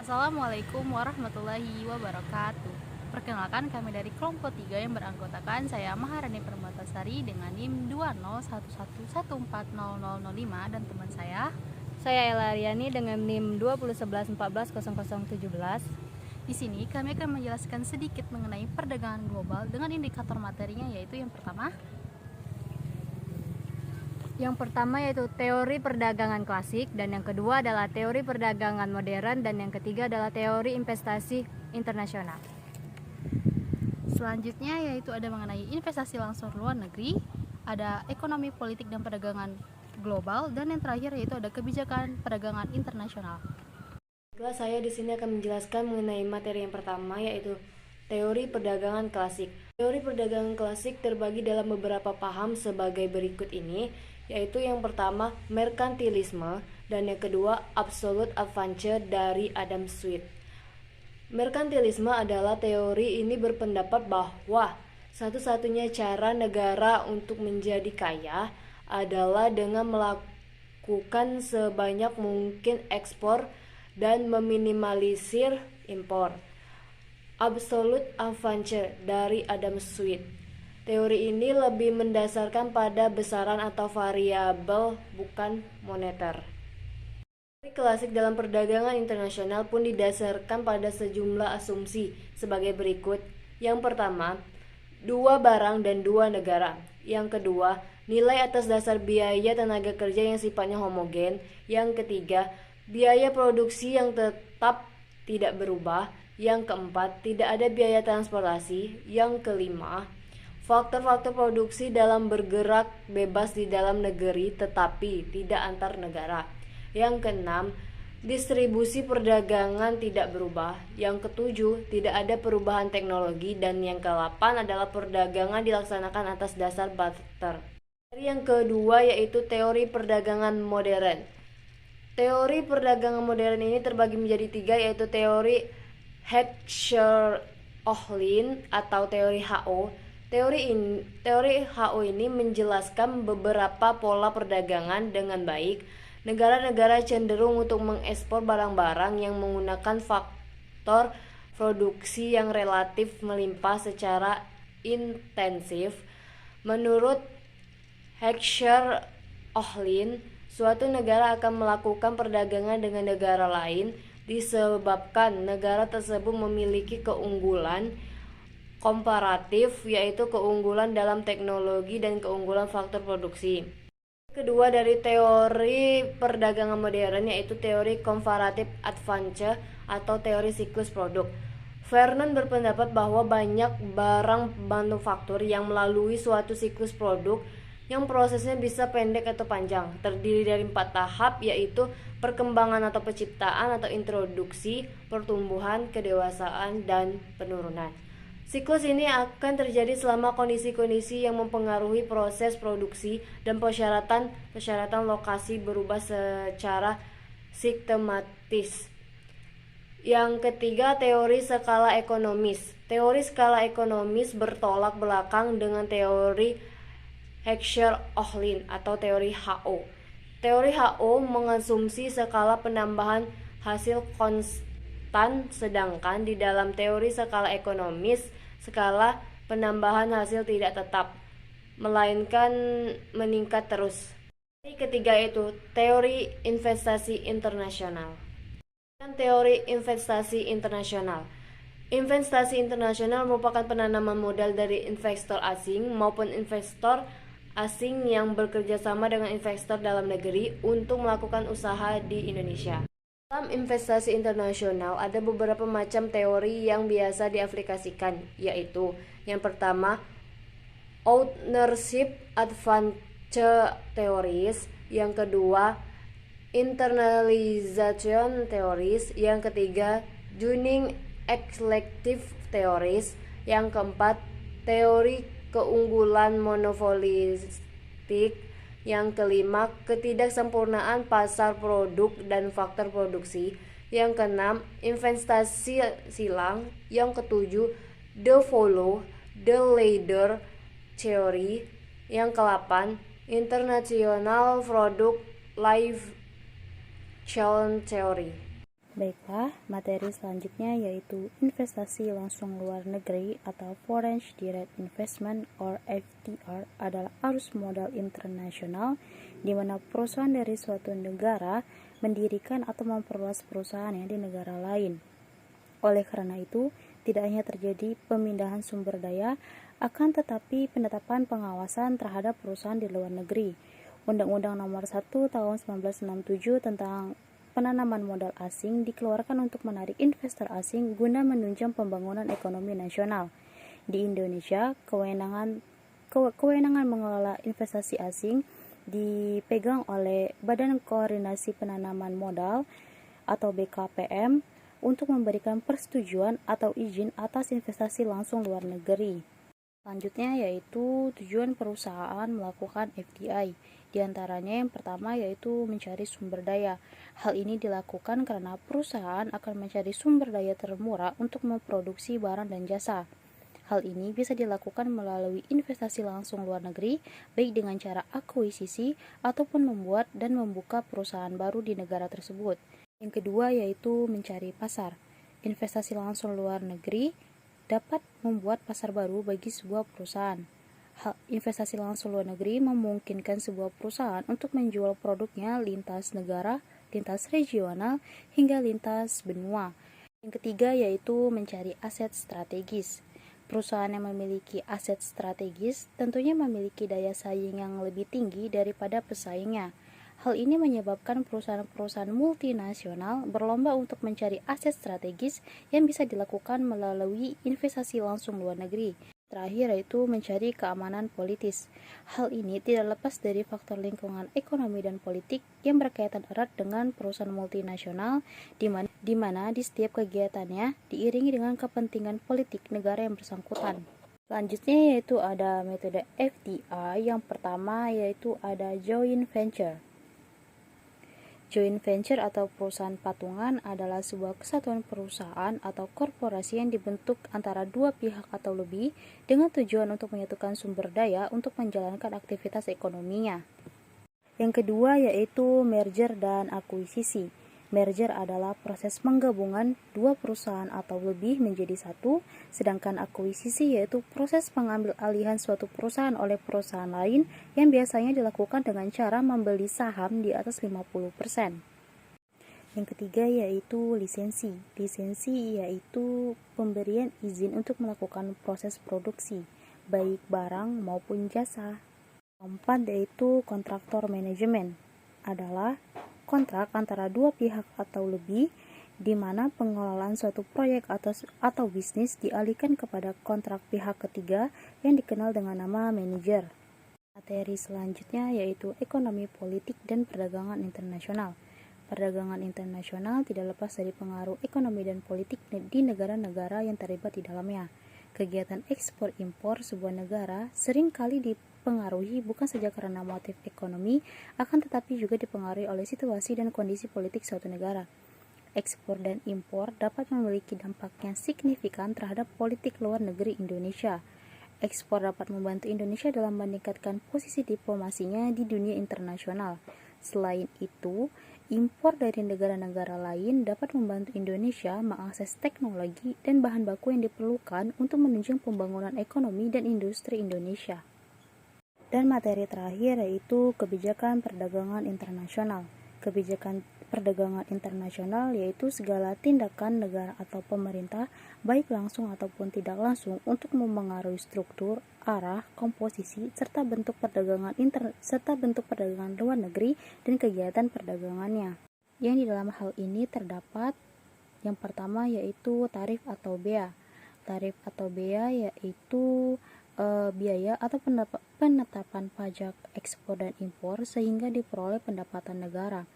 Assalamualaikum warahmatullahi wabarakatuh. Perkenalkan, kami dari kelompok 3 yang beranggotakan saya Maharani Permatasari dengan NIM 20111140005 dan teman Saya Ella Ariani dengan NIM 2011144017. Di sini kami akan menjelaskan sedikit mengenai perdagangan global dengan indikator materinya, yaitu Yang pertama yaitu teori perdagangan klasik, dan yang kedua adalah teori perdagangan modern, dan yang ketiga adalah teori investasi internasional. Selanjutnya yaitu ada mengenai investasi langsung luar negeri, ada ekonomi politik dan perdagangan global, dan yang terakhir yaitu ada kebijakan perdagangan internasional. Saya di sini akan menjelaskan mengenai materi yang pertama, yaitu teori perdagangan klasik. Teori perdagangan klasik terbagi dalam beberapa paham sebagai berikut ini, yaitu yang pertama merkantilisme, dan yang kedua absolute advantage dari Adam Smith. Merkantilisme adalah teori ini berpendapat bahwa satu-satunya cara negara untuk menjadi kaya adalah dengan melakukan sebanyak mungkin ekspor dan meminimalisir impor. Absolute advantage dari Adam Smith. Teori ini lebih mendasarkan pada besaran atau variabel, bukan moneter. Teori klasik dalam perdagangan internasional pun didasarkan pada sejumlah asumsi sebagai berikut. Yang pertama, dua barang dan dua negara. Yang kedua, nilai atas dasar biaya tenaga kerja yang sifatnya homogen. Yang ketiga, biaya produksi yang tetap tidak berubah. Yang keempat, tidak ada biaya transportasi. Yang kelima, faktor-faktor produksi dalam bergerak bebas di dalam negeri tetapi tidak antar negara. Yang keenam, distribusi perdagangan tidak berubah. Yang ketujuh, tidak ada perubahan teknologi. Dan yang kedelapan adalah perdagangan dilaksanakan atas dasar barter. Yang kedua yaitu teori perdagangan modern. Teori perdagangan modern ini terbagi menjadi tiga, yaitu teori Heckscher-Ohlin atau teori HO. Teori HO ini menjelaskan beberapa pola perdagangan dengan baik. Negara-negara cenderung untuk mengekspor barang-barang yang menggunakan faktor produksi yang relatif melimpah secara intensif. Menurut Heckscher-Ohlin, suatu negara akan melakukan perdagangan dengan negara lain disebabkan negara tersebut memiliki keunggulan komparatif, yaitu keunggulan dalam teknologi dan keunggulan faktor produksi. Kedua dari teori perdagangan modern yaitu teori comparative advantage atau teori siklus produk. Vernon berpendapat bahwa banyak barang manufaktur yang melalui suatu siklus produk yang prosesnya bisa pendek atau panjang, terdiri dari 4 tahap, yaitu perkembangan atau penciptaan atau introduksi, pertumbuhan, kedewasaan, dan penurunan. Siklus ini akan terjadi selama kondisi-kondisi yang mempengaruhi proses produksi dan persyaratan lokasi berubah secara sistematis. Yang ketiga, teori skala ekonomis. Teori skala ekonomis bertolak belakang dengan teori Heckscher-Ohlin atau teori HO. Teori HO mengasumsi skala penambahan hasil konstan, sedangkan di dalam teori skala ekonomis, skala penambahan hasil tidak tetap, melainkan meningkat terus. Teori ketiga itu teori investasi internasional. Teori investasi internasional. Investasi internasional merupakan penanaman modal dari investor asing maupun investor asing yang bekerja sama dengan investor dalam negeri untuk melakukan usaha di Indonesia. Dalam investasi internasional ada beberapa macam teori yang biasa diaplikasikan, yaitu yang pertama ownership advantage theories, yang kedua internalization theories, yang ketiga Dunning Executive theories, yang keempat teori keunggulan monopolistik, yang kelima ketidaksempurnaan pasar produk dan faktor produksi, yang keenam investasi silang, yang ketujuh the follow the leader theory, yang ke-8 international product life chain theory. Baiklah, materi selanjutnya yaitu investasi langsung luar negeri atau Foreign Direct Investment or FDR adalah arus modal internasional di mana perusahaan dari suatu negara mendirikan atau memperluas perusahaannya di negara lain. Oleh karena itu, tidak hanya terjadi pemindahan sumber daya, akan tetapi penetapan pengawasan terhadap perusahaan di luar negeri. Undang-Undang Nomor 1 Tahun 1967 tentang penanaman modal asing dikeluarkan untuk menarik investor asing guna menunjang pembangunan ekonomi nasional. Di Indonesia, kewenangan mengelola investasi asing dipegang oleh Badan Koordinasi Penanaman Modal atau BKPM untuk memberikan persetujuan atau izin atas investasi langsung luar negeri. Selanjutnya yaitu tujuan perusahaan melakukan FDI. Di antaranya yang pertama yaitu mencari sumber daya. Hal ini dilakukan karena perusahaan akan mencari sumber daya termurah untuk memproduksi barang dan jasa. Hal ini bisa dilakukan melalui investasi langsung luar negeri, baik dengan cara akuisisi ataupun membuat dan membuka perusahaan baru di negara tersebut. Yang kedua yaitu mencari pasar. Investasi langsung luar negeri dapat membuat pasar baru bagi sebuah perusahaan. Investasi langsung luar negeri memungkinkan sebuah perusahaan untuk menjual produknya lintas negara, lintas regional, hingga lintas benua. Yang ketiga yaitu mencari aset strategis. Perusahaan yang memiliki aset strategis tentunya memiliki daya saing yang lebih tinggi daripada pesaingnya. Hal ini menyebabkan perusahaan-perusahaan multinasional berlomba untuk mencari aset strategis yang bisa dilakukan melalui investasi langsung luar negeri. Terakhir yaitu mencari keamanan politis. Hal ini tidak lepas dari faktor lingkungan ekonomi dan politik yang berkaitan erat dengan perusahaan multinasional di mana di setiap kegiatannya diiringi dengan kepentingan politik negara yang bersangkutan. Selanjutnya yaitu ada metode FDI. Yang pertama yaitu ada joint venture. Joint venture atau perusahaan patungan adalah sebuah kesatuan perusahaan atau korporasi yang dibentuk antara dua pihak atau lebih dengan tujuan untuk menyatukan sumber daya untuk menjalankan aktivitas ekonominya. Yang kedua yaitu merger dan akuisisi. Merger adalah proses penggabungan dua perusahaan atau lebih menjadi satu, sedangkan akuisisi yaitu proses pengambil alihan suatu perusahaan oleh perusahaan lain yang biasanya dilakukan dengan cara membeli saham di atas 50%. Yang ketiga yaitu lisensi. Lisensi yaitu pemberian izin untuk melakukan proses produksi, baik barang maupun jasa. Keempat yaitu kontraktor manajemen. Adalah kontrak antara dua pihak atau lebih di mana pengelolaan suatu proyek atau bisnis dialihkan kepada kontrak pihak ketiga yang dikenal dengan nama manajer. Materi selanjutnya yaitu ekonomi politik dan perdagangan internasional. Perdagangan internasional tidak lepas dari pengaruh ekonomi dan politik di negara-negara yang terlibat di dalamnya. Kegiatan ekspor impor sebuah negara seringkali dipengaruhi bukan saja karena motif ekonomi, akan tetapi juga dipengaruhi oleh situasi dan kondisi politik suatu negara. Ekspor dan impor dapat memiliki dampak yang signifikan terhadap politik luar negeri Indonesia. Ekspor dapat membantu Indonesia dalam meningkatkan posisi diplomasinya di dunia internasional. Selain itu, impor dari negara-negara lain dapat membantu Indonesia mengakses teknologi dan bahan baku yang diperlukan untuk menunjang pembangunan ekonomi dan industri Indonesia. Dan materi terakhir yaitu kebijakan perdagangan internasional. Kebijakan perdagangan internasional yaitu segala tindakan negara atau pemerintah baik langsung ataupun tidak langsung untuk memengaruhi struktur, arah, komposisi serta bentuk perdagangan luar negeri dan kegiatan perdagangannya. Yang di dalam hal ini terdapat yang pertama yaitu tarif atau bea. Tarif atau bea yaitu biaya atau penetapan pajak ekspor dan impor sehingga diperoleh pendapatan negara.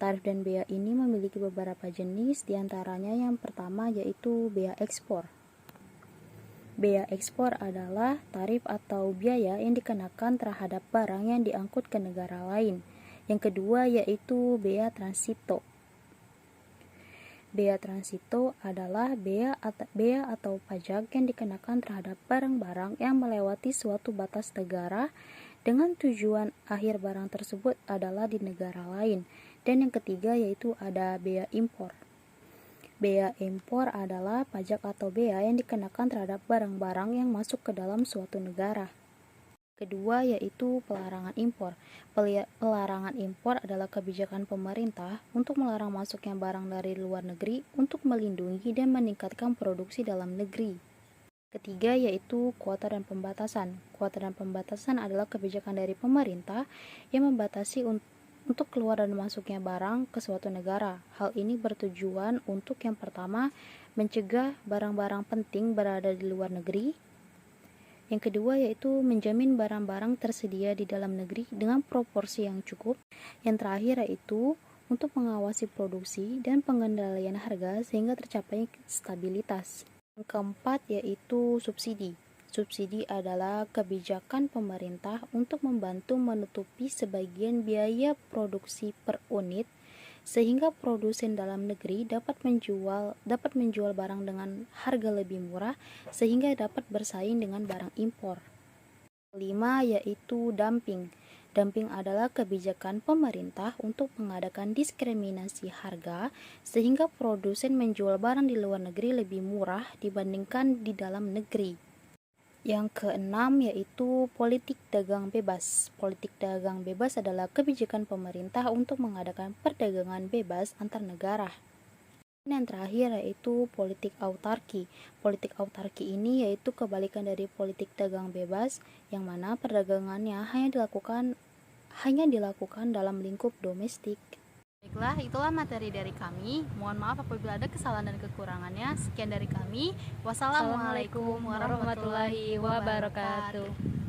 Tarif dan bea ini memiliki beberapa jenis, diantaranya yang pertama yaitu bea ekspor. Bea ekspor adalah tarif atau biaya yang dikenakan terhadap barang yang diangkut ke negara lain. Yang kedua yaitu bea transito. Bea transito adalah bea atau pajak yang dikenakan terhadap barang-barang yang melewati suatu batas negara dengan tujuan akhir barang tersebut adalah di negara lain. Dan yang ketiga yaitu ada bea impor. Bea impor adalah pajak atau bea yang dikenakan terhadap barang-barang yang masuk ke dalam suatu negara. Kedua yaitu pelarangan impor. Pelarangan impor adalah kebijakan pemerintah untuk melarang masuknya barang dari luar negeri untuk melindungi dan meningkatkan produksi dalam negeri. Ketiga yaitu kuota dan pembatasan. Kuota dan pembatasan adalah kebijakan dari pemerintah yang membatasi untuk keluar dan masuknya barang ke suatu negara. Hal ini bertujuan untuk yang pertama, mencegah barang-barang penting berada di luar negeri. Yang kedua yaitu menjamin barang-barang tersedia di dalam negeri dengan proporsi yang cukup. Yang terakhir yaitu untuk mengawasi produksi dan pengendalian harga sehingga tercapai stabilitas. Yang keempat yaitu subsidi. Subsidi adalah kebijakan pemerintah untuk membantu menutupi sebagian biaya produksi per unit sehingga produsen dalam negeri dapat menjual barang dengan harga lebih murah sehingga dapat bersaing dengan barang impor. Kelima yaitu dumping. Dumping adalah kebijakan pemerintah untuk mengadakan diskriminasi harga sehingga produsen menjual barang di luar negeri lebih murah dibandingkan di dalam negeri. Yang keenam yaitu politik dagang bebas. Politik dagang bebas adalah kebijakan pemerintah untuk mengadakan perdagangan bebas antar negara. Dan yang terakhir yaitu politik autarki. Politik autarki ini yaitu kebalikan dari politik dagang bebas, yang mana perdagangannya hanya dilakukan dalam lingkup domestik. Baiklah, itulah materi dari kami. Mohon maaf apabila ada kesalahan dan kekurangannya. Sekian dari kami. Wassalamualaikum warahmatullahi wabarakatuh.